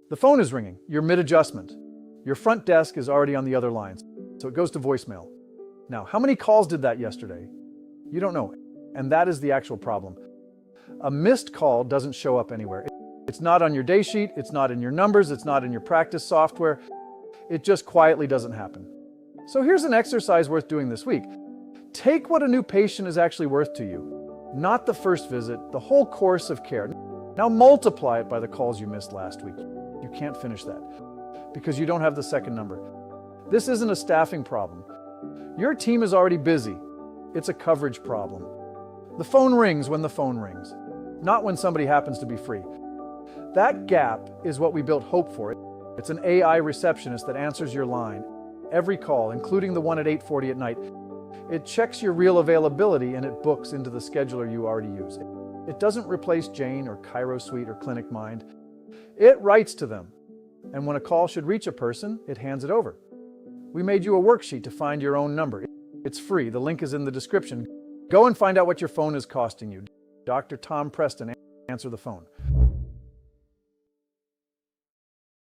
The phone is ringing. You're mid-adjustment. Your front desk is already on the other lines, so it goes to voicemail. Now, how many calls did that yesterday? You don't know, and that is the actual problem. A missed call doesn't show up anywhere. It's not on your day sheet, it's not in your numbers, it's not in your practice software. It just quietly doesn't happen. So here's an exercise worth doing this week. Take what a new patient is actually worth to you, not the first visit, the whole course of care. Now multiply it by the calls you missed last week. You can't finish that because you don't have the second number. This isn't a staffing problem. Your team is already busy. It's a coverage problem. The phone rings when the phone rings, not when somebody happens to be free. That gap is what we built Hope for. It's an AI receptionist that answers your line, every call, including the one at 8:40 at night. It checks your real availability and it books into the scheduler you already use. It doesn't replace Jane or ChiroSuite or Clinic Mind. It writes to them. And when a call should reach a person, it hands it over. We made you a worksheet to find your own number. It's free. The link is in the description. Go and find out what your phone is costing you. Dr. Tom Preston, answer the phone.